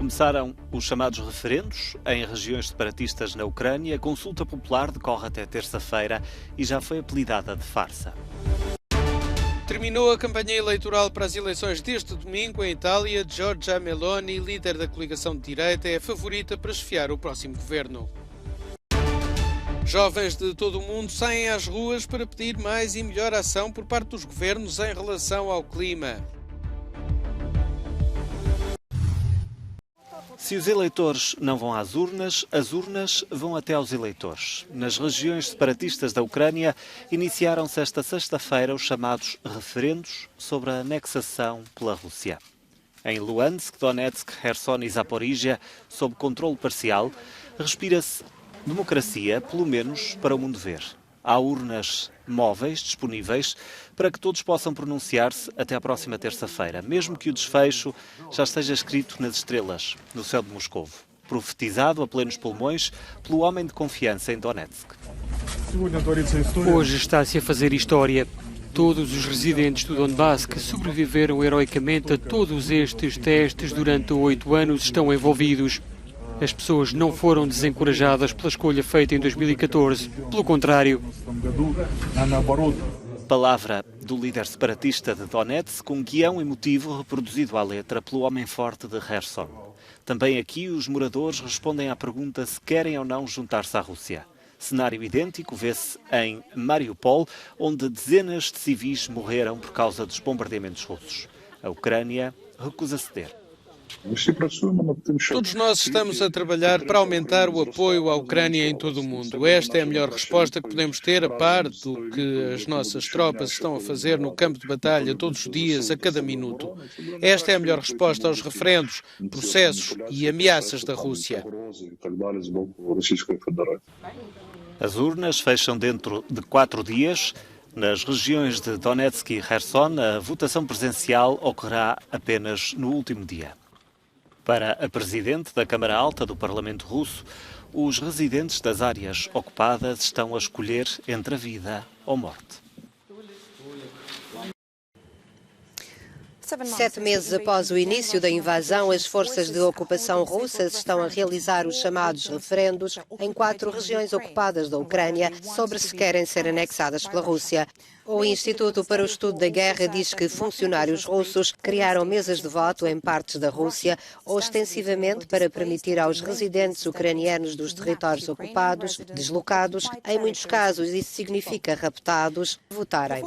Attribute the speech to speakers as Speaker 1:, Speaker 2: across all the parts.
Speaker 1: Começaram os chamados referendos em regiões separatistas na Ucrânia. A consulta popular decorre até terça-feira e já foi apelidada de farsa.
Speaker 2: Terminou a campanha eleitoral para as eleições deste domingo em Itália. Giorgia Meloni, líder da coligação de direita, é a favorita para chefiar o próximo governo. Jovens de todo o mundo saem às ruas para pedir mais e melhor ação por parte dos governos em relação ao clima.
Speaker 1: Se os eleitores não vão às urnas, as urnas vão até aos eleitores. Nas regiões separatistas da Ucrânia, iniciaram-se esta sexta-feira os chamados referendos sobre a anexação pela Rússia. Em Luhansk, Donetsk, Kherson e Zaporizhia, sob controle parcial, respira-se democracia, pelo menos para o mundo ver. Há urnas móveis disponíveis para que todos possam pronunciar-se até à próxima terça-feira, mesmo que o desfecho já esteja escrito nas estrelas, no céu de Moscovo, profetizado a plenos pulmões pelo homem de confiança em Donetsk.
Speaker 3: Hoje está-se a fazer história. Todos os residentes do Donbass que sobreviveram heroicamente a todos estes testes durante 8 anos estão envolvidos. As pessoas não foram desencorajadas pela escolha feita em 2014. Pelo contrário.
Speaker 1: Palavra do líder separatista de Donetsk, com um guião emotivo reproduzido à letra pelo homem forte de Kherson. Também aqui os moradores respondem à pergunta se querem ou não juntar-se à Rússia. Cenário idêntico vê-se em Mariupol, onde dezenas de civis morreram por causa dos bombardeamentos russos. A Ucrânia recusa ceder.
Speaker 2: Todos nós estamos a trabalhar para aumentar o apoio à Ucrânia em todo o mundo. Esta é a melhor resposta que podemos ter, a par do que as nossas tropas estão a fazer no campo de batalha todos os dias, a cada minuto. Esta é a melhor resposta aos referendos, processos e ameaças da Rússia.
Speaker 1: As urnas fecham dentro de 4 dias. Nas regiões de Donetsk e Kherson, a votação presencial ocorrerá apenas no último dia. Para a presidente da Câmara Alta do Parlamento Russo, os residentes das áreas ocupadas estão a escolher entre a vida ou morte.
Speaker 4: 7 meses após o início da invasão, as forças de ocupação russas estão a realizar os chamados referendos em 4 regiões ocupadas da Ucrânia sobre se querem ser anexadas pela Rússia. O Instituto para o Estudo da Guerra diz que funcionários russos criaram mesas de voto em partes da Rússia, ostensivamente para permitir aos residentes ucranianos dos territórios ocupados, deslocados, em muitos casos isso significa raptados, votarem.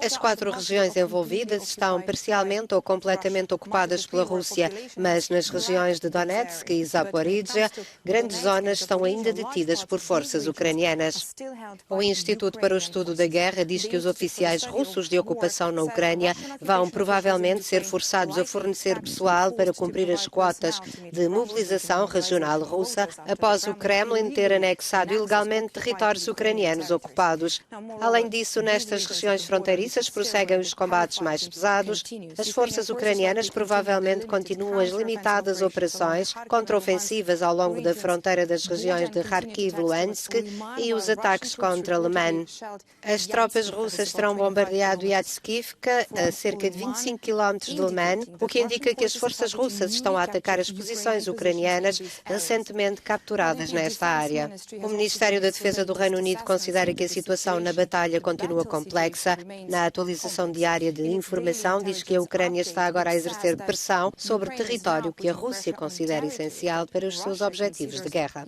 Speaker 4: As 4 regiões envolvidas estão parcialmente ou completamente ocupadas pela Rússia, mas nas regiões de Donetsk e Zaporizhia, grandes zonas estão ainda detidas por forças ucranianas. O Instituto para o Estudo da Guerra diz que os oficiais russos de ocupação na Ucrânia vão provavelmente ser forçados a fornecer pessoal para cumprir as quotas de mobilização regional russa após o Kremlin ter anexado ilegalmente territórios ucranianos ocupados. Além disso, nestas regiões fronteiriças prosseguem os combates mais pesados. As forças ucranianas provavelmente continuam as limitadas operações contraofensivas ao longo da fronteira das regiões de Kharkiv, Luhansk e os ataques contra Liman. As tropas russas terão bombardeado Yatskivka, a cerca de 25 km de Liman, o que indica que as forças russas estão a atacar as posições ucranianas recentemente capturadas nesta área. O Ministério da Defesa do Reino Unido considera que a situação na batalha continua complexa. Na atualização diária de informação, diz que a Ucrânia está agora a exercer pressão sobre o território que a Rússia considera essencial para os seus objetivos de guerra.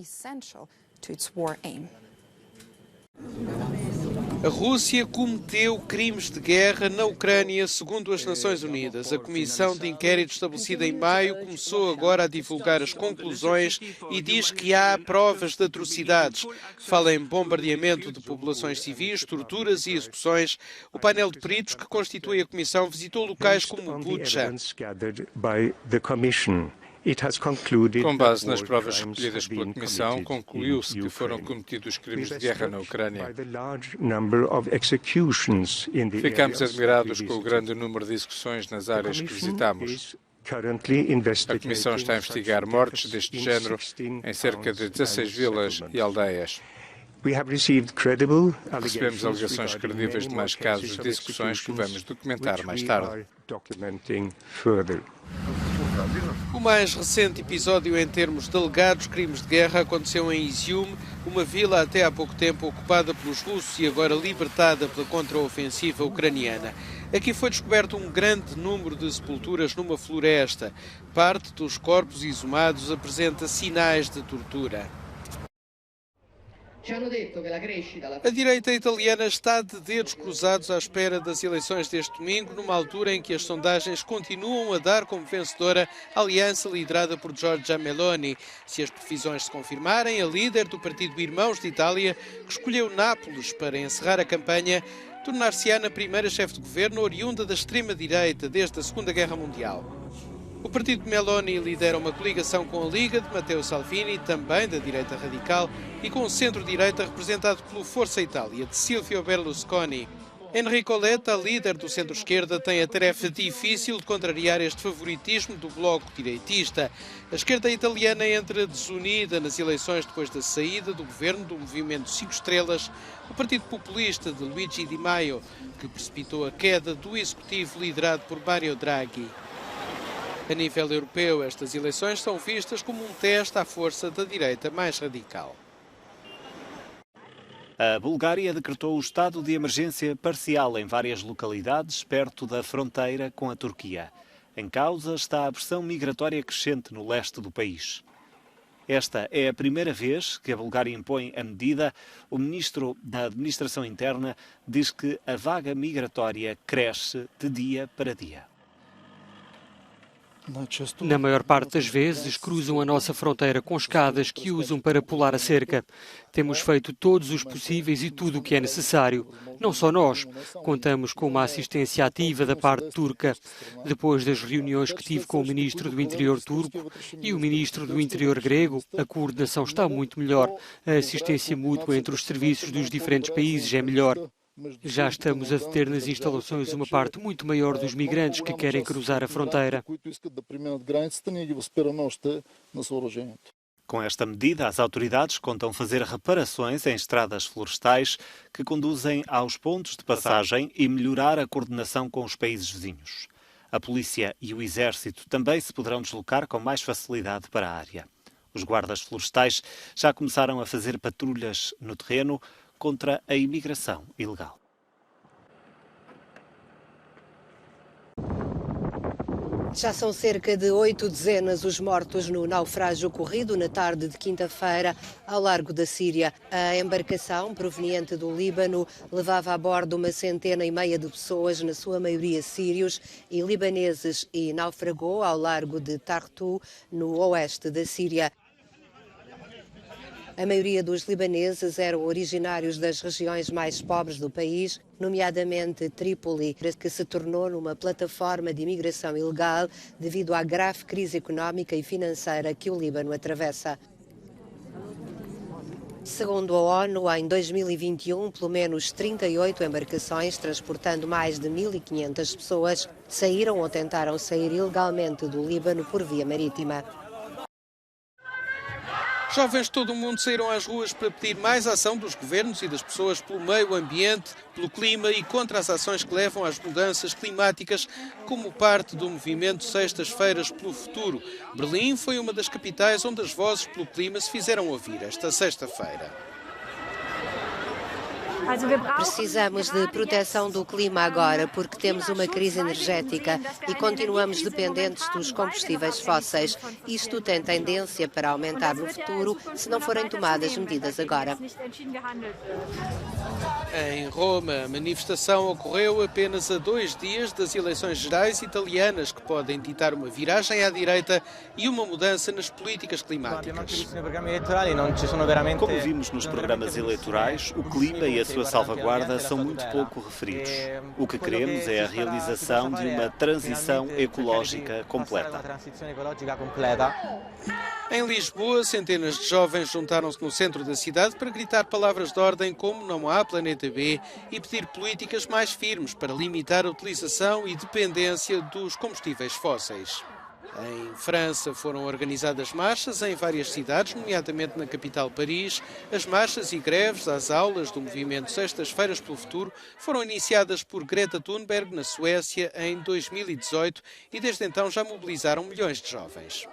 Speaker 2: A Rússia cometeu crimes de guerra na Ucrânia, segundo as Nações Unidas. A comissão de inquérito estabelecida em maio começou agora a divulgar as conclusões e diz que há provas de atrocidades. Fala em bombardeamento de populações civis, torturas e execuções. O painel de peritos que constitui a comissão visitou locais como Bucha.
Speaker 5: Com base nas provas recolhidas pela Comissão, concluiu-se que foram cometidos crimes de guerra na Ucrânia. Ficamos admirados com o grande número de execuções nas áreas que visitamos. A Comissão está a investigar mortes deste género em cerca de 16 vilas e aldeias. Recebemos alegações credíveis de mais casos de execuções que vamos documentar mais tarde.
Speaker 2: O mais recente episódio em termos de alegados crimes de guerra aconteceu em Izium, uma vila até há pouco tempo ocupada pelos russos e agora libertada pela contraofensiva ucraniana. Aqui foi descoberto um grande número de sepulturas numa floresta. Parte dos corpos exumados apresenta sinais de tortura. A direita italiana está de dedos cruzados à espera das eleições deste domingo, numa altura em que as sondagens continuam a dar como vencedora a aliança liderada por Giorgia Meloni. Se as previsões se confirmarem, a líder do partido Irmãos de Itália, que escolheu Nápoles para encerrar a campanha, tornar-se-á na primeira chefe de governo oriunda da extrema-direita desde a Segunda Guerra Mundial. O partido de Meloni lidera uma coligação com a Liga de Matteo Salvini, também da direita radical, e com o centro-direita representado pelo Força Itália, de Silvio Berlusconi. Enrico Letta, líder do centro-esquerda, tem a tarefa difícil de contrariar este favoritismo do bloco direitista. A esquerda italiana entra desunida nas eleições depois da saída do governo do movimento 5 Estrelas, o partido populista de Luigi Di Maio, que precipitou a queda do executivo liderado por Mario Draghi. A nível europeu, estas eleições são vistas como um teste à força da direita mais radical.
Speaker 1: A Bulgária decretou o estado de emergência parcial em várias localidades perto da fronteira com a Turquia. Em causa está a pressão migratória crescente no leste do país. Esta é a primeira vez que a Bulgária impõe a medida. O ministro da Administração Interna diz que a vaga migratória cresce de dia para dia.
Speaker 3: Na maior parte das vezes, cruzam a nossa fronteira com escadas que usam para pular a cerca. Temos feito todos os possíveis e tudo o que é necessário. Não só nós. Contamos com uma assistência ativa da parte turca. Depois das reuniões que tive com o ministro do Interior turco e o ministro do Interior grego, a coordenação está muito melhor. A assistência mútua entre os serviços dos diferentes países é melhor. Já estamos a deter nas instalações uma parte muito maior dos migrantes que querem cruzar a fronteira.
Speaker 1: Com esta medida, as autoridades contam fazer reparações em estradas florestais que conduzem aos pontos de passagem e melhorar a coordenação com os países vizinhos. A polícia e o exército também se poderão deslocar com mais facilidade para a área. Os guardas florestais já começaram a fazer patrulhas no terreno contra a imigração ilegal.
Speaker 4: Já são cerca de 8 dezenas os mortos no naufrágio ocorrido na tarde de quinta-feira ao largo da Síria. A embarcação, proveniente do Líbano, levava a bordo 150 de pessoas, na sua maioria sírios e libaneses, e naufragou ao largo de Tartu, no oeste da Síria. A maioria dos libaneses eram originários das regiões mais pobres do país, nomeadamente Trípoli, que se tornou numa plataforma de imigração ilegal devido à grave crise económica e financeira que o Líbano atravessa. Segundo a ONU, em 2021, pelo menos 38 embarcações transportando mais de 1.500 pessoas saíram ou tentaram sair ilegalmente do Líbano por via marítima.
Speaker 2: Jovens de todo o mundo saíram às ruas para pedir mais ação dos governos e das pessoas pelo meio ambiente, pelo clima e contra as ações que levam às mudanças climáticas, como parte do movimento Sextas-feiras pelo Futuro. Berlim foi uma das capitais onde as vozes pelo clima se fizeram ouvir esta sexta-feira.
Speaker 4: Precisamos de proteção do clima agora, porque temos uma crise energética e continuamos dependentes dos combustíveis fósseis. Isto tem tendência para aumentar no futuro se não forem tomadas medidas agora.
Speaker 2: Em Roma, a manifestação ocorreu apenas a 2 dias das eleições gerais italianas, que podem ditar uma viragem à direita e uma mudança nas políticas climáticas.
Speaker 1: Como vimos nos programas eleitorais, o clima e a sua salvaguarda são muito pouco referidos. O que queremos é a realização de uma transição ecológica completa.
Speaker 2: Em Lisboa, centenas de jovens juntaram-se no centro da cidade para gritar palavras de ordem como "Não há planeta B" e pedir políticas mais firmes para limitar a utilização e dependência dos combustíveis fósseis. Em França foram organizadas marchas em várias cidades, nomeadamente na capital Paris. As marchas e greves às aulas do movimento Sextas-feiras pelo Futuro foram iniciadas por Greta Thunberg na Suécia em 2018 e desde então já mobilizaram milhões de jovens.